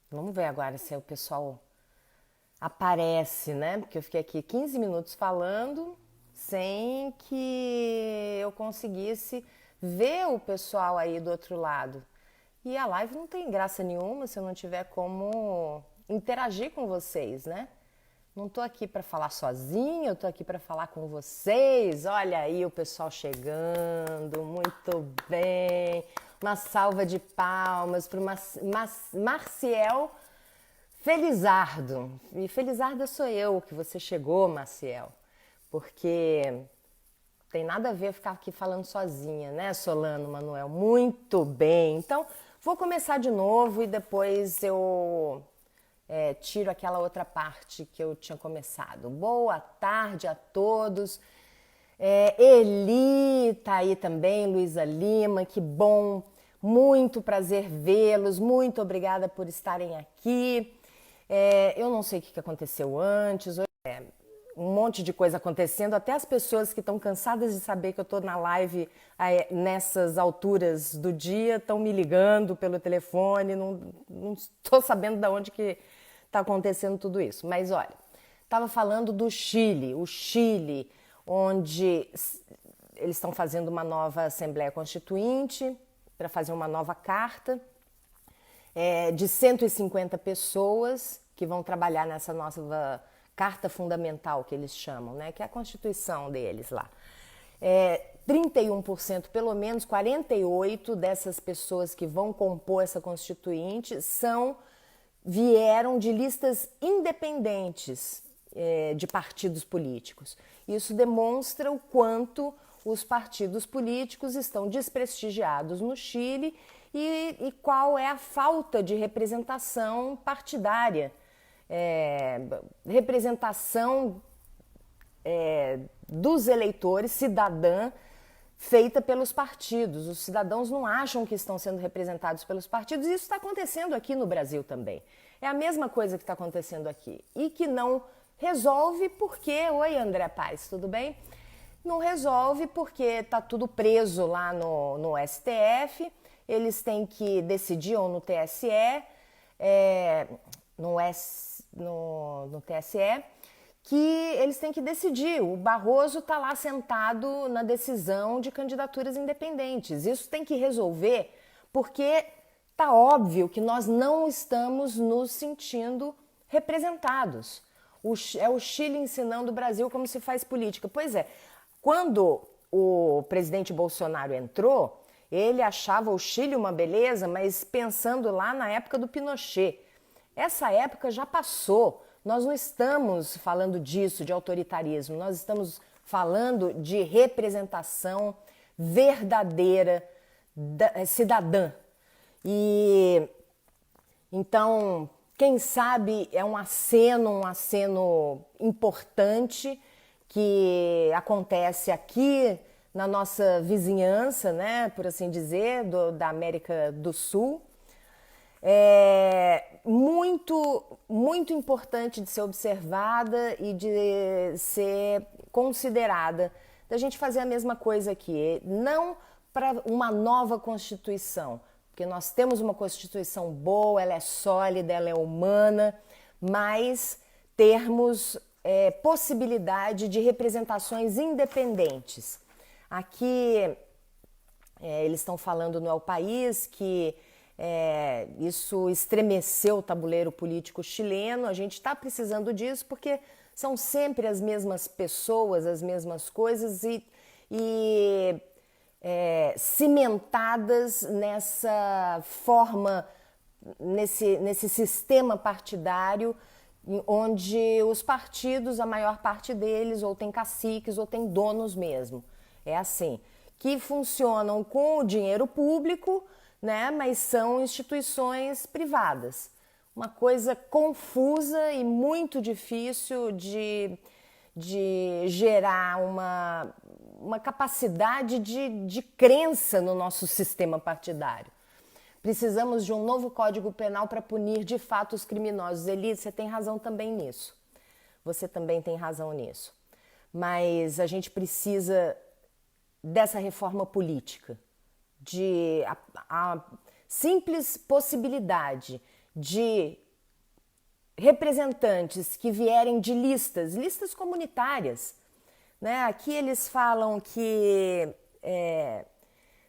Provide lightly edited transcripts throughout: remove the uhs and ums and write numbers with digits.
Vamos ver agora se o pessoal aparece, né? Porque eu fiquei aqui 15 minutos falando sem que eu conseguisse ver o pessoal aí do outro lado. E a live não tem graça nenhuma se eu não tiver como interagir com vocês, né? Não tô aqui para falar sozinha, eu tô aqui para falar com vocês. Olha aí o pessoal chegando, muito bem. Uma salva de palmas para o Marciel Felizardo. E Felizardo sou eu que você chegou, Marciel. Porque tem nada a ver ficar aqui falando sozinha, né, Solano, Manuel? Muito bem. Então, vou começar de novo e depois eu tiro aquela outra parte que eu tinha começado. Boa tarde a todos. Eli tá aí também, Luísa Lima, que bom. Muito prazer vê-los. Muito obrigada por estarem aqui. Eu não sei o que aconteceu antes. Um monte de coisa acontecendo, até as pessoas que estão cansadas de saber que eu estou na live nessas alturas do dia estão me ligando pelo telefone, não estou sabendo de onde que está acontecendo tudo isso. Mas olha, estava falando do Chile, o Chile, onde eles estão fazendo uma nova Assembleia Constituinte para fazer uma nova carta de 150 pessoas que vão trabalhar nessa nova Carta Fundamental que eles chamam, né? Que é a Constituição deles lá. 31%, pelo menos 48 dessas pessoas que vão compor essa Constituinte vieram de listas independentes de partidos políticos. Isso demonstra o quanto os partidos políticos estão desprestigiados no Chile e qual é a falta de representação partidária. Representação dos eleitores, cidadã, feita pelos partidos. Os cidadãos não acham que estão sendo representados pelos partidos, e isso está acontecendo aqui no Brasil também. É a mesma coisa que está acontecendo aqui. E que não resolve porque... Oi, André Paes, tudo bem? Não resolve porque está tudo preso lá no STF, eles têm que decidir, ou no TSE, no TSE, que eles têm que decidir. O Barroso está lá sentado na decisão de candidaturas independentes. Isso tem que resolver porque está óbvio que nós não estamos nos sentindo representados. É o Chile ensinando o Brasil como se faz política. Pois é, quando o presidente Bolsonaro entrou, ele achava o Chile uma beleza, mas pensando lá na época do Pinochet. Essa época já passou. Nós não estamos falando disso, de autoritarismo. Nós estamos falando de representação verdadeira cidadã. E então, quem sabe é um aceno importante que acontece aqui na nossa vizinhança, né, por assim dizer, da América do Sul. Muito importante de ser observada e de ser considerada, da gente fazer a mesma coisa aqui, não para uma nova Constituição, porque nós temos uma Constituição boa, ela é sólida, ela é humana, mas termos possibilidade de representações independentes. Aqui eles estão falando no El País que isso estremeceu o tabuleiro político chileno. A gente está precisando disso porque são sempre as mesmas pessoas, as mesmas coisas e cimentadas nessa forma, nesse sistema partidário onde os partidos, a maior parte deles, ou tem caciques ou tem donos mesmo. É assim, que funcionam com o dinheiro público, né, mas são instituições privadas. Uma coisa confusa e muito difícil de gerar uma capacidade de crença no nosso sistema partidário. Precisamos de um novo Código Penal para punir de fato os criminosos. Eli, você tem razão também nisso. Você também tem razão nisso. Mas a gente precisa dessa reforma política, de a simples possibilidade de representantes que vierem de listas comunitárias, né? Aqui eles falam que,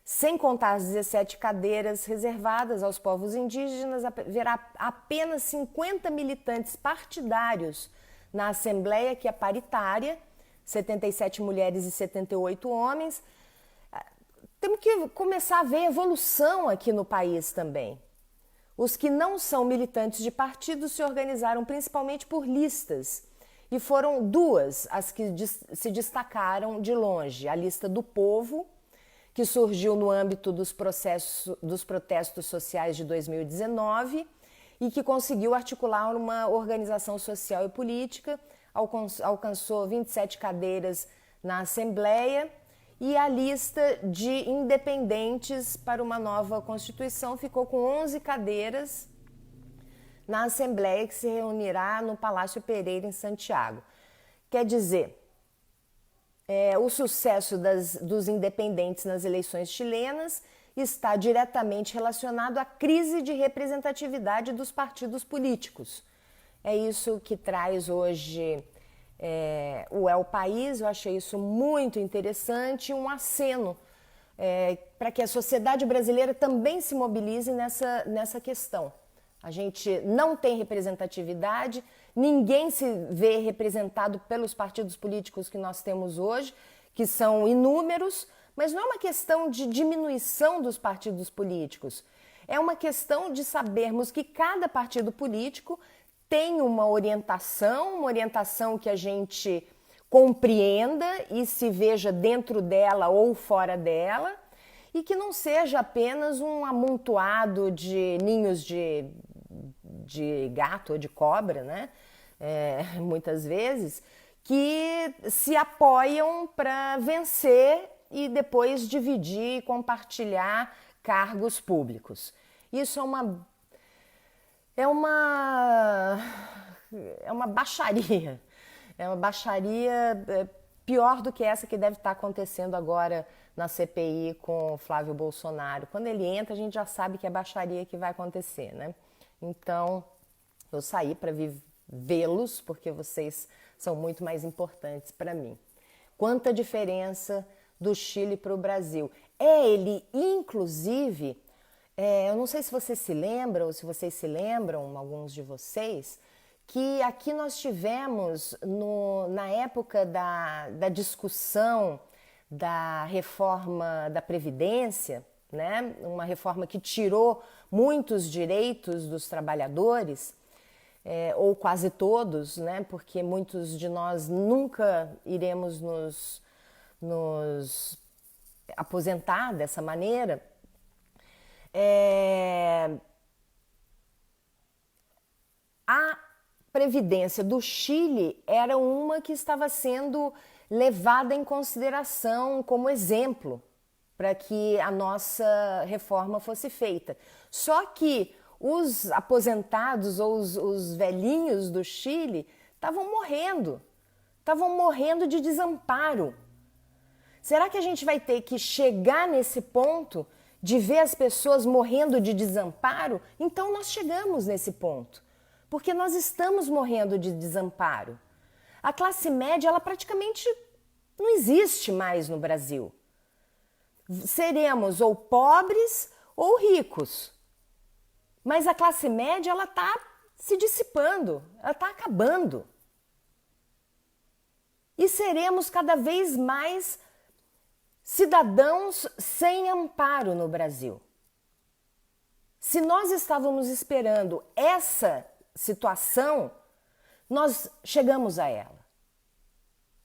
sem contar as 17 cadeiras reservadas aos povos indígenas, haverá apenas 50 militantes partidários na Assembleia, que é paritária, 77 mulheres e 78 homens. Temos que começar a ver evolução aqui no país também. Os que não são militantes de partidos se organizaram principalmente por listas e foram duas as que se destacaram de longe. A Lista do Povo, que surgiu no âmbito dos protestos sociais de 2019 e que conseguiu articular uma organização social e política, alcançou 27 cadeiras na Assembleia, e a lista de independentes para uma nova Constituição ficou com 11 cadeiras na Assembleia, que se reunirá no Palácio Pereira, em Santiago. Quer dizer, o sucesso dos independentes nas eleições chilenas está diretamente relacionado à crise de representatividade dos partidos políticos. É isso que traz hoje o El País. Eu achei isso muito interessante, um aceno para que a sociedade brasileira também se mobilize nessa questão. A gente não tem representatividade, ninguém se vê representado pelos partidos políticos que nós temos hoje, que são inúmeros, mas não é uma questão de diminuição dos partidos políticos, é uma questão de sabermos que cada partido político tem uma orientação que a gente compreenda e se veja dentro dela ou fora dela, e que não seja apenas um amontoado de ninhos de gato ou de cobra, né? Muitas vezes, que se apoiam para vencer e depois dividir e compartilhar cargos públicos. Isso é uma baixaria. É uma baixaria pior do que essa que deve estar acontecendo agora na CPI com o Flávio Bolsonaro. Quando ele entra, a gente já sabe que é baixaria que vai acontecer, né? Então, eu saí para vê-los, porque vocês são muito mais importantes para mim. Quanta diferença do Chile para o Brasil. Ele, inclusive, eu não sei se vocês se lembram, ou se vocês se lembram, alguns de vocês, que aqui nós tivemos, na época da discussão da reforma da Previdência, né? Uma reforma que tirou muitos direitos dos trabalhadores, ou quase todos, né? Porque muitos de nós nunca iremos nos aposentar dessa maneira. A Previdência do Chile era uma que estava sendo levada em consideração como exemplo para que a nossa reforma fosse feita. Só que os aposentados ou os velhinhos do Chile estavam morrendo de desamparo. Será que a gente vai ter que chegar nesse ponto de ver as pessoas morrendo de desamparo? Então nós chegamos nesse ponto, porque nós estamos morrendo de desamparo. A classe média, ela praticamente não existe mais no Brasil. Seremos ou pobres ou ricos. Mas a classe média, ela está se dissipando, ela está acabando. E seremos cada vez mais cidadãos sem amparo no Brasil. Se nós estávamos esperando essa situação, nós chegamos a ela.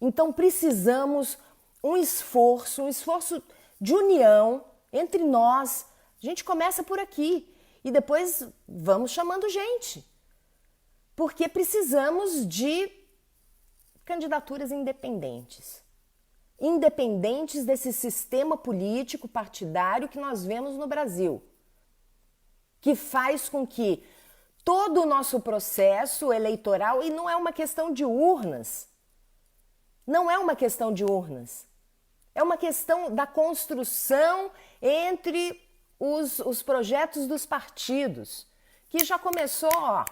Então precisamos um esforço de união entre nós. A gente começa por aqui e depois vamos chamando gente. Porque precisamos de candidaturas independentes. Independentes desse sistema político partidário que nós vemos no Brasil, que faz com que todo o nosso processo eleitoral, e não é uma questão de urnas, é uma questão da construção entre os projetos dos partidos, que já começou, ó,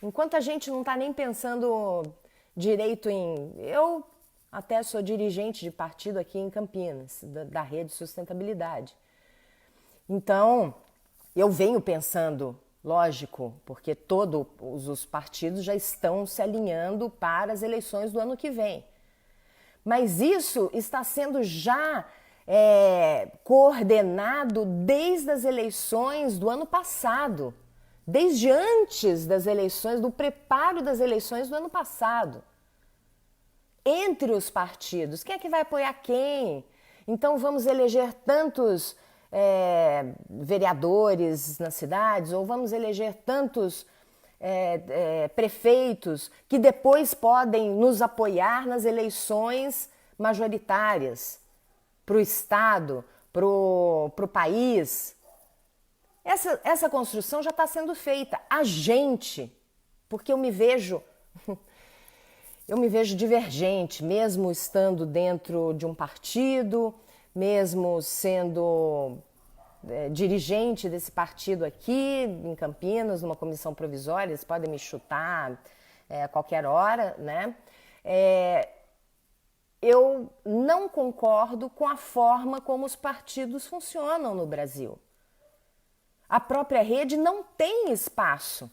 enquanto a gente não está nem pensando direito em... Eu até sou dirigente de partido aqui em Campinas, da Rede Sustentabilidade. Então, eu venho pensando, lógico, porque todos os partidos já estão se alinhando para as eleições do ano que vem. Mas isso está sendo já coordenado desde as eleições do ano passado, desde antes das eleições, do preparo das eleições do ano passado. Entre os partidos, quem é que vai apoiar quem? Então vamos eleger tantos vereadores nas cidades, ou vamos eleger tantos prefeitos que depois podem nos apoiar nas eleições majoritárias para o Estado, para o país. Essa construção já está sendo feita. A gente, porque eu me vejo divergente, mesmo estando dentro de um partido, mesmo sendo dirigente desse partido aqui em Campinas, numa comissão provisória, eles podem me chutar a qualquer hora, né? Eu não concordo com a forma como os partidos funcionam no Brasil. A própria rede não tem espaço.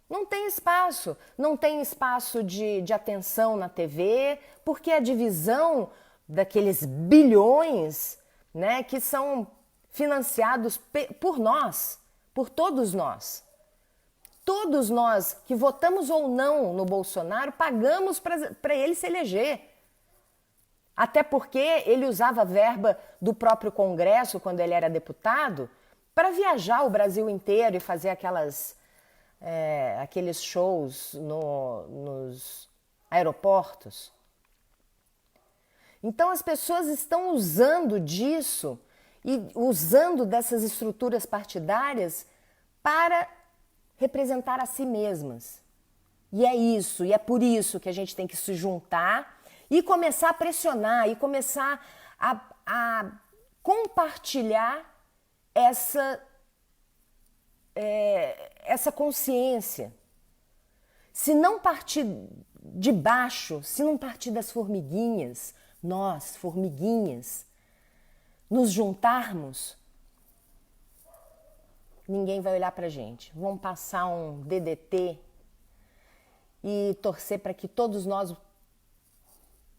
Não tem espaço. Não tem espaço de atenção na TV, porque a divisão daqueles bilhões, né, que são financiados por nós, por todos nós. Todos nós que votamos ou não no Bolsonaro pagamos para ele se eleger. Até porque ele usava verba do próprio Congresso, quando ele era deputado, para viajar o Brasil inteiro e fazer aqueles shows nos aeroportos. Então as pessoas estão usando disso e usando dessas estruturas partidárias para representar a si mesmas. E é isso, e é por isso que a gente tem que se juntar e começar a pressionar, e começar a compartilhar essa consciência. Se não partir de baixo, se não partir das formiguinhas, nós, formiguinhas, nos juntarmos, ninguém vai olhar pra gente. Vamos passar um DDT e torcer para que todos nós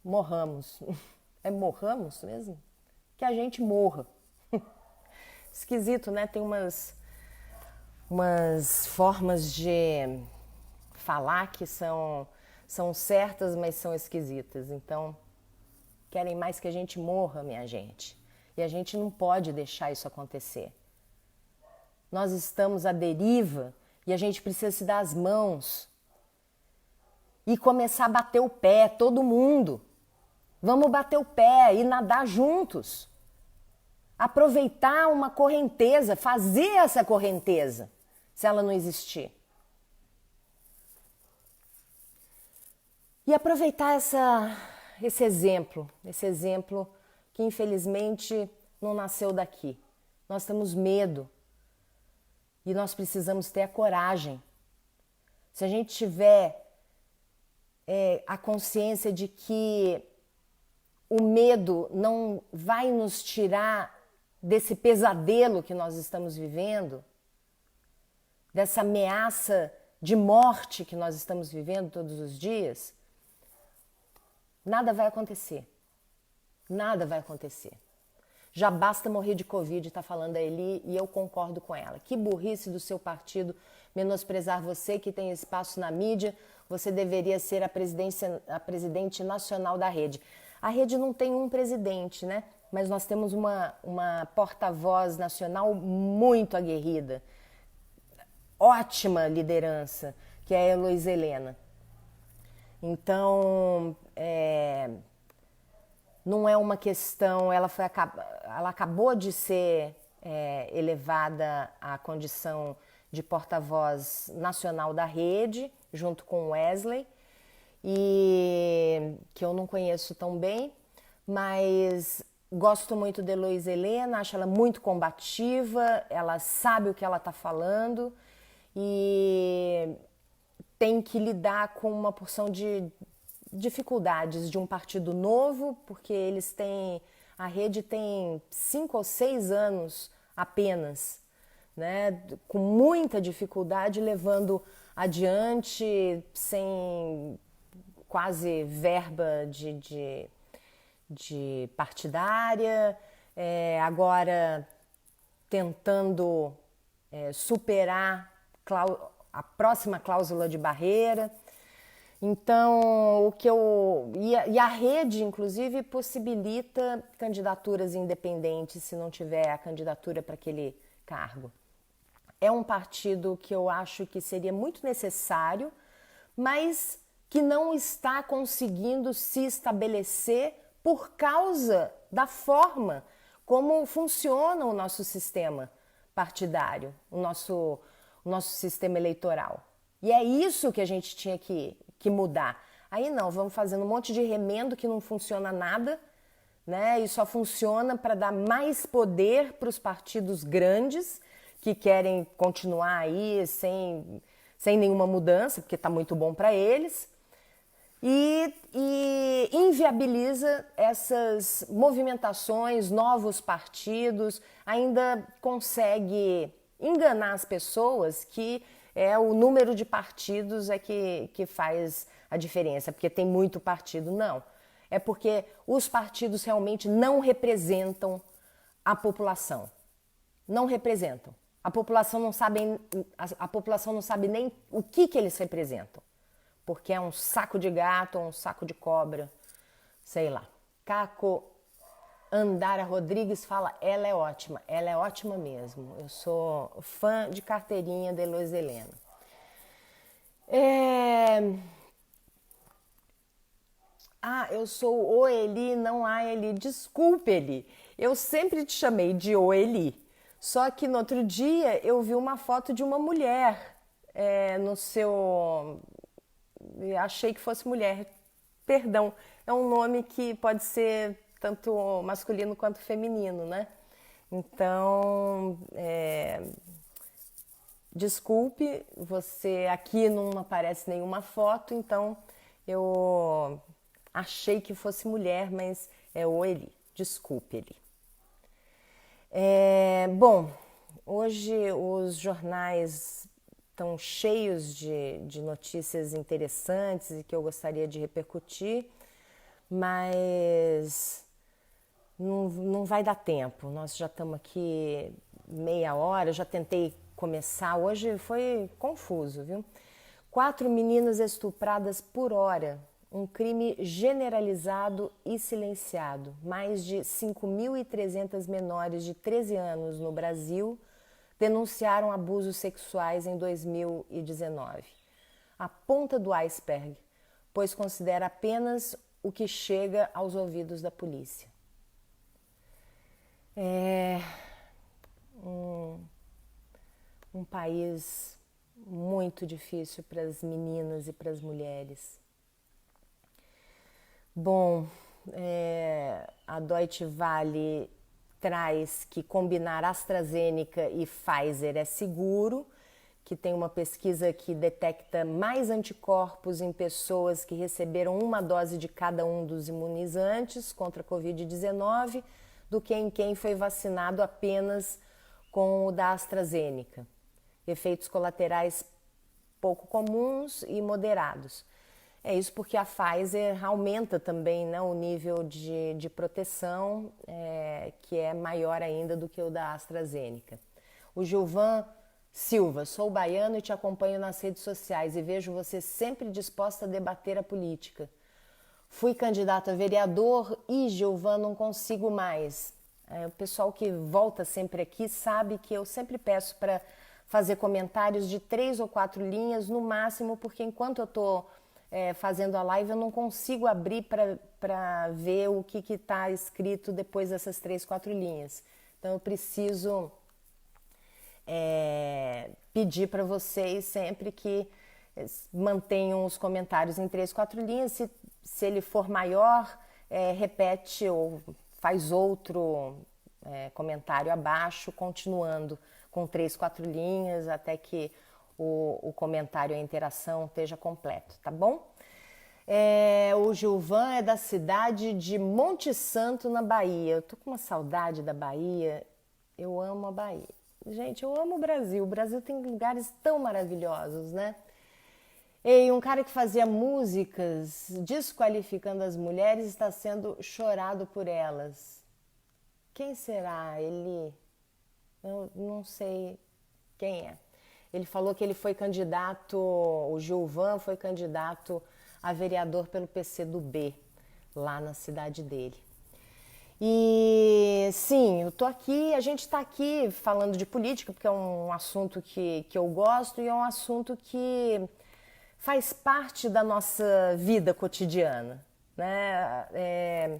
morramos. É morramos mesmo? Que a gente morra. Esquisito, né? Tem umas formas de falar que são certas, mas são esquisitas. Então, querem mais que a gente morra, minha gente. E a gente não pode deixar isso acontecer. Nós estamos à deriva e a gente precisa se dar as mãos e começar a bater o pé, todo mundo. Vamos bater o pé e nadar juntos. Aproveitar uma correnteza, fazer essa correnteza, se ela não existir. E aproveitar esse exemplo que infelizmente não nasceu daqui. Nós temos medo e nós precisamos ter a coragem. Se a gente tiver a consciência de que o medo não vai nos tirar desse pesadelo que nós estamos vivendo, dessa ameaça de morte que nós estamos vivendo todos os dias, nada vai acontecer. Nada vai acontecer. Já basta morrer de Covid, tá falando a Eli, e eu concordo com ela. Que burrice do seu partido menosprezar você que tem espaço na mídia. Você deveria ser a presidente nacional da rede. A rede não tem um presidente, né? Mas nós temos uma porta-voz nacional muito aguerrida. Ótima liderança, que é a Heloísa Helena. Então, não é uma questão... Ela acabou de ser elevada à condição de porta-voz nacional da rede, junto com o Wesley, e que eu não conheço tão bem, mas gosto muito da Heloísa Helena, acho ela muito combativa, ela sabe o que ela está falando e tem que lidar com uma porção de dificuldades de um partido novo, porque a rede tem 5 ou 6 anos apenas, né, com muita dificuldade, levando adiante, sem quase verba de partidária, agora tentando superar a próxima cláusula de barreira. Então, a rede, inclusive, possibilita candidaturas independentes se não tiver a candidatura para aquele cargo. É um partido que eu acho que seria muito necessário, mas que não está conseguindo se estabelecer por causa da forma como funciona o nosso sistema partidário, o nosso sistema eleitoral. E é isso que a gente tinha que mudar. Aí não, vamos fazendo um monte de remendo que não funciona nada, né? E só funciona para dar mais poder para os partidos grandes que querem continuar aí sem nenhuma mudança, porque está muito bom para eles. E inviabiliza essas movimentações, novos partidos, ainda consegue enganar as pessoas que o número de partidos que faz a diferença, porque tem muito partido. Não, é porque os partidos realmente não representam a população, não representam. A população não sabe nem o que eles representam, porque é um saco de gato ou um saco de cobra, sei lá. Caco Andara Rodrigues fala, ela é ótima mesmo. Eu sou fã de carteirinha de Eloise Helena. Eu sou o Eli, não a Eli. Desculpe, Eli. Eu sempre te chamei de o Eli. Só que no outro dia eu vi uma foto de uma mulher no seu... Achei que fosse mulher. Perdão, é um nome que pode ser tanto masculino quanto feminino, né? Então, desculpe, você aqui não aparece nenhuma foto, então eu achei que fosse mulher, mas é o Eli. Desculpe, Eli. Bom, hoje os jornais estão cheios de notícias interessantes e que eu gostaria de repercutir, mas não vai dar tempo. Nós já estamos aqui meia hora, eu já tentei começar. Hoje foi confuso, viu? 4 meninas estupradas por hora. Um crime generalizado e silenciado. Mais de 5.300 menores de 13 anos no Brasil denunciaram abusos sexuais em 2019. A ponta do iceberg, pois considera apenas o que chega aos ouvidos da polícia. É um país muito difícil para as meninas e para as mulheres. Bom, a Deutsche Welle traz que combinar AstraZeneca e Pfizer é seguro, que tem uma pesquisa que detecta mais anticorpos em pessoas que receberam uma dose de cada um dos imunizantes contra a Covid-19 do que em quem foi vacinado apenas com o da AstraZeneca. Efeitos colaterais pouco comuns e moderados. É isso porque a Pfizer aumenta também, né, o nível de proteção, que é maior ainda do que o da AstraZeneca. O Gilvan Silva, sou baiano e te acompanho nas redes sociais e vejo você sempre disposta a debater a política. Fui candidato a vereador e, Gilvan, não consigo mais. O pessoal que volta sempre aqui sabe que eu sempre peço para fazer comentários de 3 ou 4 linhas no máximo, porque enquanto eu estou fazendo a live eu não consigo abrir para ver o que está escrito depois dessas 3, 4 linhas. Então eu preciso pedir para vocês sempre que mantenham os comentários em 3, 4 linhas. Se ele for maior, repete ou faz outro comentário abaixo, continuando com 3, 4 linhas, até que o comentário, a interação esteja completo, tá bom? O Gilvan é da cidade de Monte Santo, na Bahia. Eu tô com uma saudade da Bahia. Eu amo a Bahia. Gente, eu amo o Brasil. O Brasil tem lugares tão maravilhosos, né? E um cara que fazia músicas desqualificando as mulheres está sendo chorado por elas. Quem será? Eu não sei quem é. Ele falou que ele foi candidato, o Gilvan foi candidato a vereador pelo PCdoB, lá na cidade dele. E sim, a gente está aqui falando de política, porque é um assunto que eu gosto e é um assunto que faz parte da nossa vida cotidiana, né?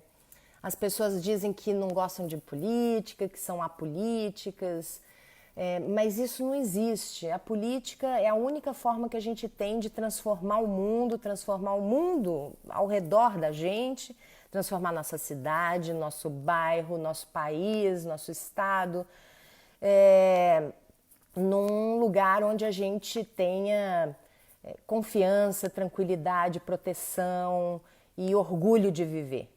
As pessoas dizem que não gostam de política, que são apolíticas, mas isso não existe. A política é a única forma que a gente tem de transformar o mundo ao redor da gente, transformar nossa cidade, nosso bairro, nosso país, nosso estado, num lugar onde a gente tenha confiança, tranquilidade, proteção e orgulho de viver.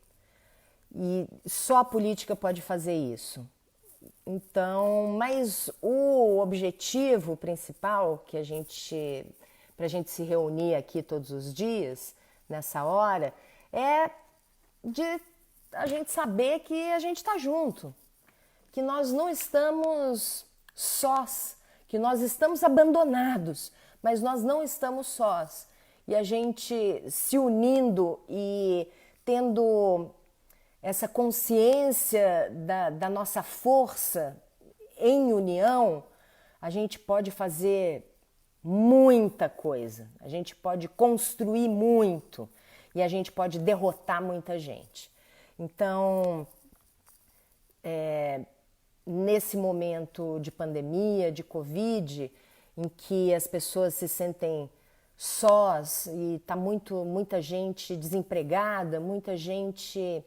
E só a política pode fazer isso. Então, mas o objetivo principal pra gente se reunir aqui todos os dias, nessa hora, é de a gente saber que a gente está junto, que nós não estamos sós, que nós estamos abandonados, mas nós não estamos sós. E a gente se unindo e tendo essa consciência da nossa força em união, a gente pode fazer muita coisa, a gente pode construir muito e a gente pode derrotar muita gente. Então, nesse momento de pandemia, de Covid, em que as pessoas se sentem sós e está muita gente desempregada, muita gente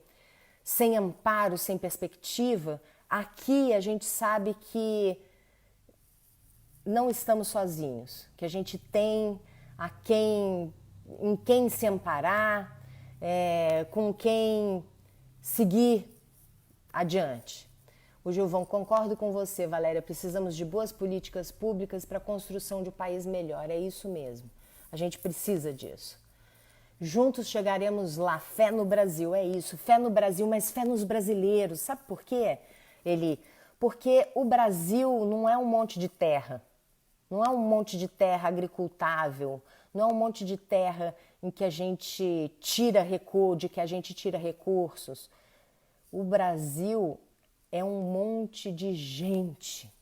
sem amparo, sem perspectiva, aqui a gente sabe que não estamos sozinhos, que a gente tem em quem se amparar, com quem seguir adiante. O Gilvão, concordo com você, Valéria, precisamos de boas políticas públicas para a construção de um país melhor, é isso mesmo, a gente precisa disso. Juntos chegaremos lá, fé no Brasil, é isso, fé no Brasil, mas fé nos brasileiros. Sabe por quê? Porque o Brasil não é um monte de terra, não é um monte de terra agricultável, não é um monte de terra em que a gente de que a gente tira recursos. O Brasil é um monte de gente.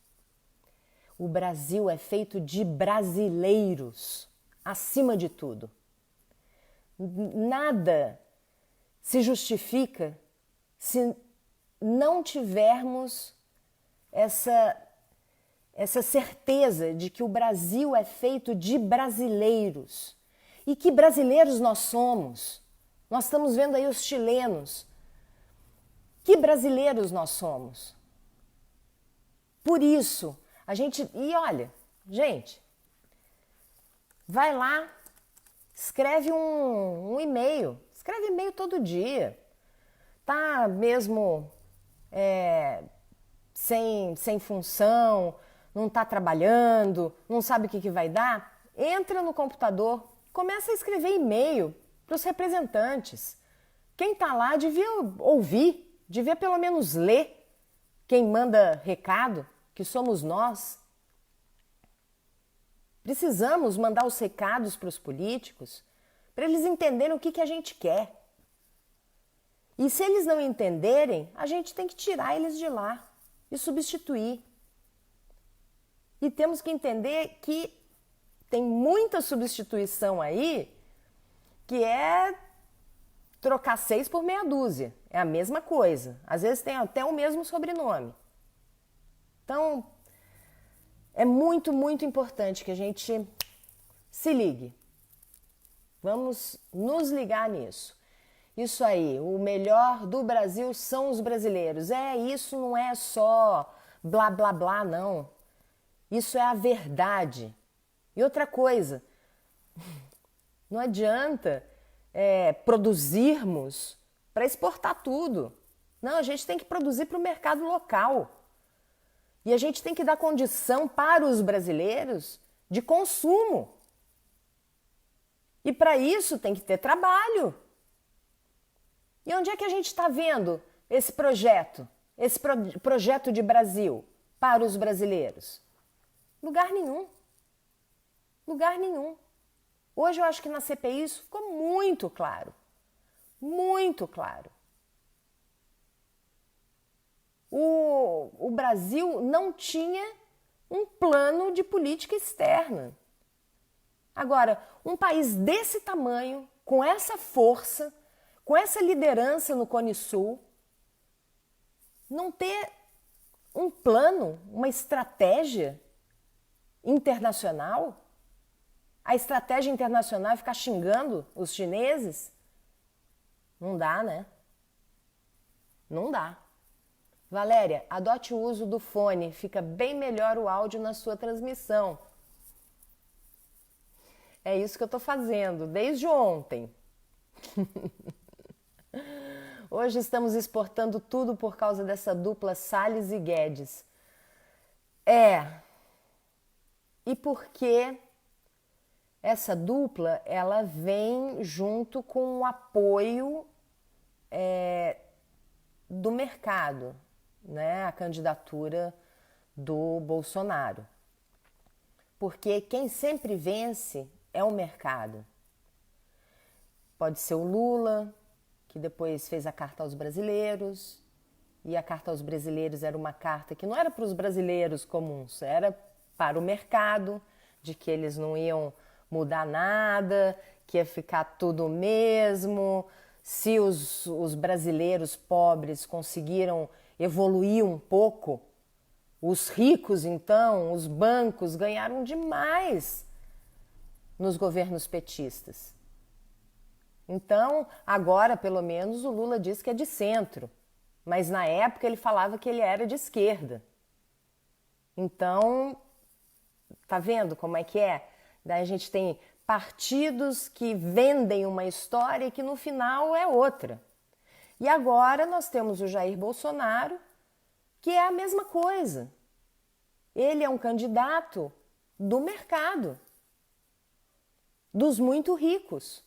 O Brasil é feito de brasileiros, acima de tudo. Nada se justifica se não tivermos essa certeza de que o Brasil é feito de brasileiros. E que brasileiros nós somos. Nós estamos vendo aí os chilenos. Que brasileiros nós somos. Por isso, e olha, gente, vai lá, escreve um e-mail, escreve e-mail todo dia. Tá mesmo sem função, não tá trabalhando, não sabe o que vai dar? Entra no computador, começa a escrever e-mail para os representantes. Quem tá lá devia ouvir, devia pelo menos ler quem manda recado, que somos nós. Precisamos mandar os recados para os políticos para eles entenderem o que a gente quer. E se eles não entenderem, a gente tem que tirar eles de lá e substituir. E temos que entender que tem muita substituição aí que é trocar 6 por meia dúzia. É a mesma coisa. Às vezes tem até o mesmo sobrenome. Então, é muito, muito importante que a gente se ligue. Vamos nos ligar nisso. Isso aí, o melhor do Brasil são os brasileiros. Isso não é só blá, blá, blá, não. Isso é a verdade. E outra coisa, não adianta produzirmos para exportar tudo. Não, a gente tem que produzir para o mercado local. E a gente tem que dar condição para os brasileiros de consumo. E para isso tem que ter trabalho. E onde é que a gente está vendo esse projeto de Brasil para os brasileiros? Lugar nenhum. Lugar nenhum. Hoje eu acho que na CPI isso ficou muito claro. Muito claro. O Brasil não tinha um plano de política externa. Agora, um país desse tamanho, com essa força, com essa liderança no Cone Sul, não ter um plano, uma estratégia internacional, a estratégia internacional é ficar xingando os chineses, não dá, né? Não dá. Valéria, adote o uso do fone, fica bem melhor o áudio na sua transmissão. É isso que eu tô fazendo, desde ontem. Hoje estamos exportando tudo por causa dessa dupla Salles e Guedes. E porque essa dupla, ela vem junto com o apoio do mercado, né? A candidatura do Bolsonaro. Porque quem sempre vence é o mercado. Pode ser o Lula, que depois fez a carta aos brasileiros, e a carta aos brasileiros era uma carta que não era para os brasileiros comuns, era para o mercado, de que eles não iam mudar nada, que ia ficar tudo o mesmo. Se os brasileiros pobres conseguiram evoluir um pouco, os ricos, então, os bancos ganharam demais nos governos petistas. Então, agora, pelo menos, o Lula diz que é de centro, mas na época ele falava que ele era de esquerda. Então, tá vendo como é que é? Daí a gente tem partidos que vendem uma história que no final é outra. E agora nós temos o Jair Bolsonaro, que é a mesma coisa. Ele é um candidato do mercado, dos muito ricos.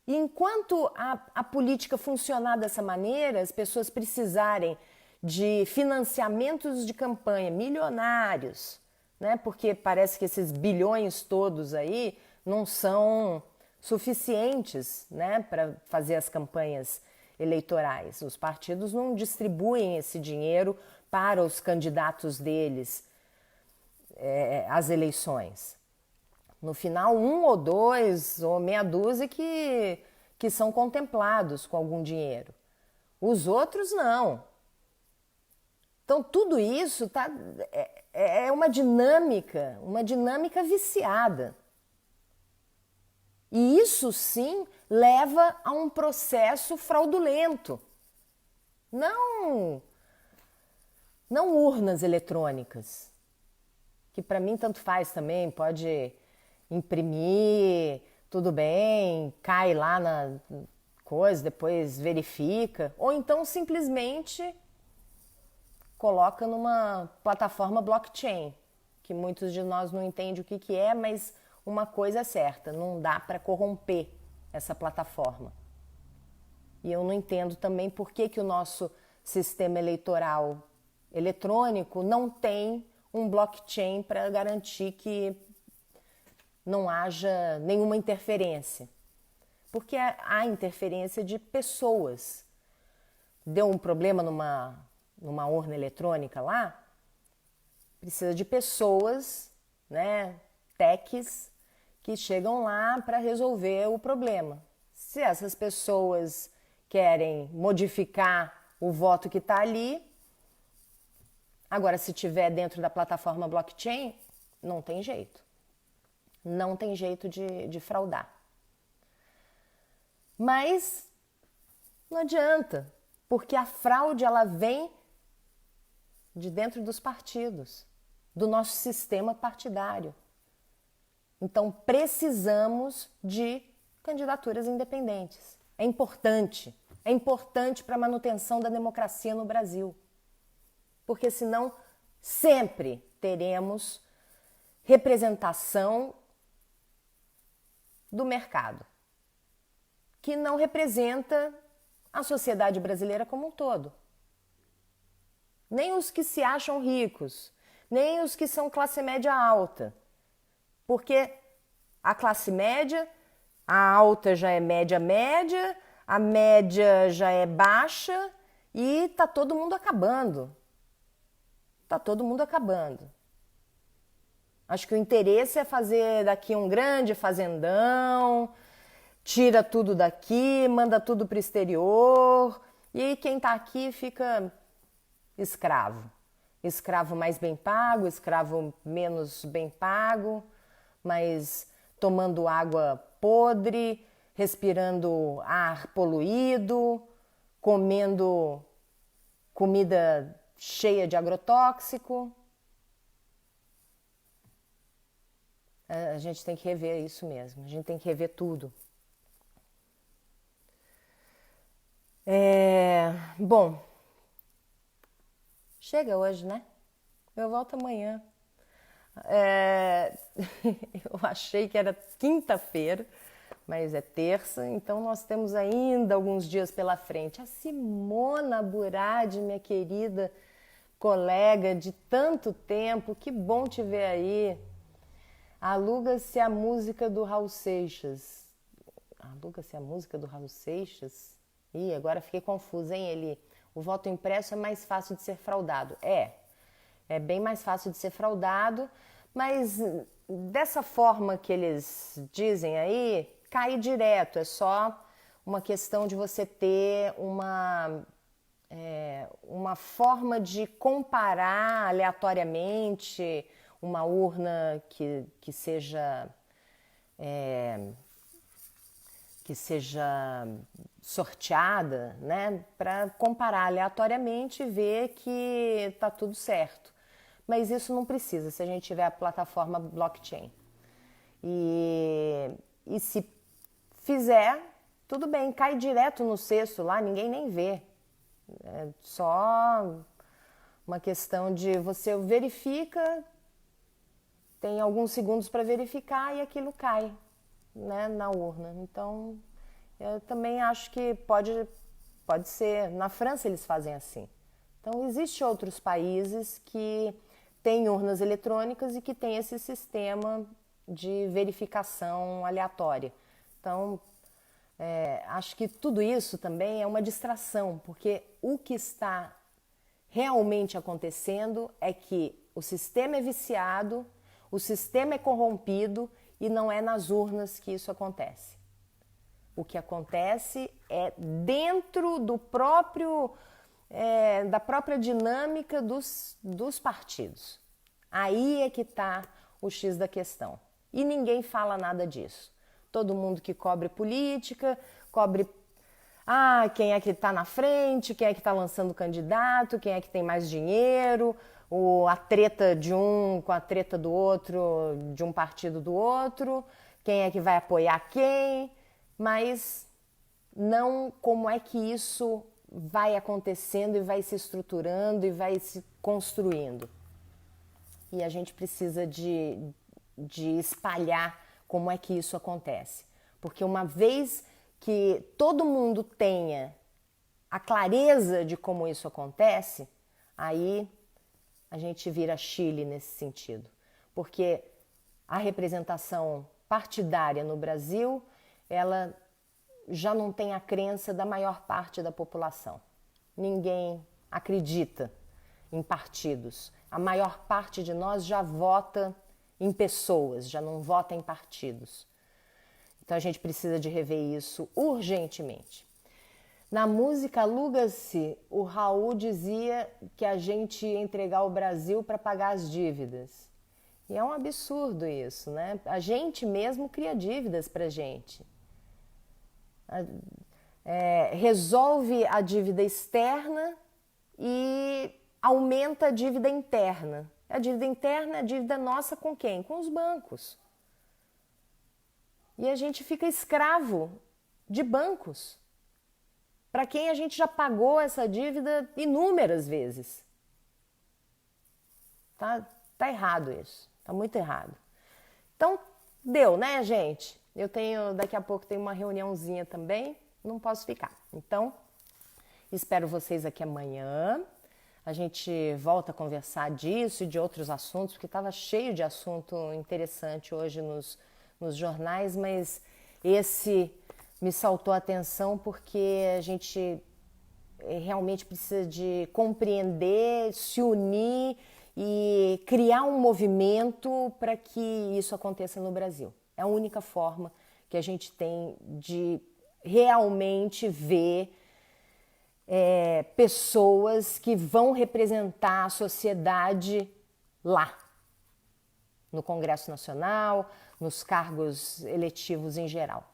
E enquanto a política funcionar dessa maneira, as pessoas precisarem de financiamentos de campanha milionários, né? Porque parece que esses bilhões todos aí não são suficientes, né, para fazer as campanhas eleitorais. Os partidos não distribuem esse dinheiro para os candidatos deles às eleições. No final, um ou dois ou meia dúzia que são contemplados com algum dinheiro. Os outros não. Então, tudo isso é uma dinâmica viciada. E isso, sim, leva a um processo fraudulento. Não urnas eletrônicas, que para mim tanto faz também, pode imprimir, tudo bem, cai lá na coisa, depois verifica, ou então simplesmente coloca numa plataforma blockchain, que muitos de nós não entendem o que é, mas uma coisa é certa, não dá para corromper essa plataforma. E eu não entendo também por que o nosso sistema eleitoral eletrônico não tem um blockchain para garantir que não haja nenhuma interferência. Porque há interferência de pessoas. Deu um problema numa urna eletrônica lá, precisa de pessoas, né, techs, que chegam lá para resolver o problema. Se essas pessoas querem modificar o voto que está ali, agora se tiver dentro da plataforma blockchain, não tem jeito. Não tem jeito de fraudar. Mas não adianta, porque a fraude ela vem de dentro dos partidos, do nosso sistema partidário. Então, precisamos de candidaturas independentes. É importante para a manutenção da democracia no Brasil. Porque senão sempre teremos representação do mercado, que não representa a sociedade brasileira como um todo. Nem os que se acham ricos, nem os que são classe média alta. Porque a classe média, a alta já é média, a média já é baixa e tá todo mundo acabando. Tá todo mundo acabando. Acho que o interesse é fazer daqui um grande fazendão, tira tudo daqui, manda tudo para o exterior e quem tá aqui fica escravo. Escravo mais bem pago, escravo menos bem pago, mas tomando água podre, respirando ar poluído, comendo comida cheia de agrotóxico. A gente tem que rever isso mesmo, a gente tem que rever tudo. Bom, chega hoje, né? Eu volto amanhã. Eu achei que era quinta-feira, mas é terça, então nós temos ainda alguns dias pela frente. A Simona Buradi, minha querida colega de tanto tempo, que bom te ver aí. Aluga-se a música do Raul Seixas. Aluga-se a música do Raul Seixas? Ih, agora fiquei confusa, hein, Eli? O voto impresso é mais fácil de ser fraudado. É bem mais fácil de ser fraudado, mas dessa forma que eles dizem aí, cai direto. É só uma questão de você ter uma forma de comparar aleatoriamente uma urna que seja sorteada, né, para comparar aleatoriamente e ver que está tudo certo. Mas isso não precisa se a gente tiver a plataforma blockchain. E se fizer, tudo bem, cai direto no cesto lá, ninguém nem vê. É só uma questão de você verifica, tem alguns segundos para verificar e aquilo cai, né, na urna. Então, eu também acho que pode ser. Na França eles fazem assim. Então, existem outros países que têm urnas eletrônicas e que têm esse sistema de verificação aleatória. Então, acho que tudo isso também é uma distração, porque o que está realmente acontecendo é que o sistema é viciado, o sistema é corrompido e não é nas urnas que isso acontece. O que acontece é dentro do próprio, da própria dinâmica dos partidos. Aí é que está o X da questão. E ninguém fala nada disso. Todo mundo que cobre política, cobre quem é que está na frente, quem é que está lançando candidato, quem é que tem mais dinheiro, a treta de um com a treta do outro, de um partido do outro, quem é que vai apoiar quem, mas não como é que isso vai acontecendo e vai se estruturando e vai se construindo. E a gente precisa de espalhar como é que isso acontece. Porque uma vez que todo mundo tenha a clareza de como isso acontece, aí a gente vira Chile nesse sentido. Porque a representação partidária no Brasil, ela já não tem a crença da maior parte da população. Ninguém acredita em partidos. A maior parte de nós já vota em pessoas, já não vota em partidos. Então a gente precisa de rever isso urgentemente. Na música Aluga-se, o Raul dizia que a gente ia entregar o Brasil para pagar as dívidas. E é um absurdo isso, né? A gente mesmo cria dívidas para gente. Resolve a dívida externa e aumenta a dívida interna. A dívida interna é a dívida nossa com quem? Com os bancos. E a gente fica escravo de bancos, para quem a gente já pagou essa dívida inúmeras vezes. Tá errado isso, tá muito errado. Então, deu, né, gente? Daqui a pouco tem uma reuniãozinha também, não posso ficar. Então, espero vocês aqui amanhã. A gente volta a conversar disso e de outros assuntos, porque estava cheio de assunto interessante hoje nos jornais, mas esse me saltou a atenção porque a gente realmente precisa de compreender, se unir e criar um movimento para que isso aconteça no Brasil. É a única forma que a gente tem de realmente ver pessoas que vão representar a sociedade lá, no Congresso Nacional, nos cargos eletivos em geral.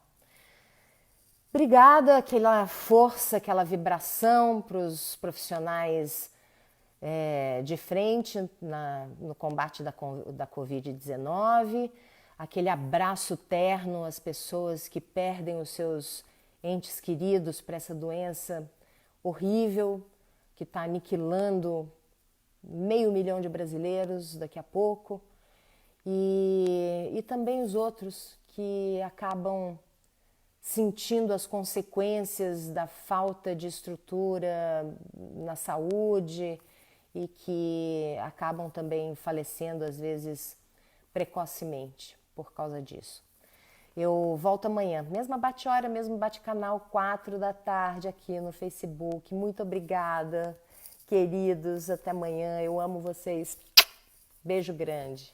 Obrigada, aquela força, aquela vibração para os profissionais de frente no combate da Covid-19, aquele abraço terno às pessoas que perdem os seus entes queridos para essa doença horrível que está aniquilando 500 mil de brasileiros daqui a pouco e também os outros que acabam sentindo as consequências da falta de estrutura na saúde e que acabam também falecendo às vezes precocemente por causa disso. Eu volto amanhã, mesma bate-hora, mesmo bate-canal, 4 da tarde aqui no Facebook. Muito obrigada, queridos. Até amanhã. Eu amo vocês. Beijo grande.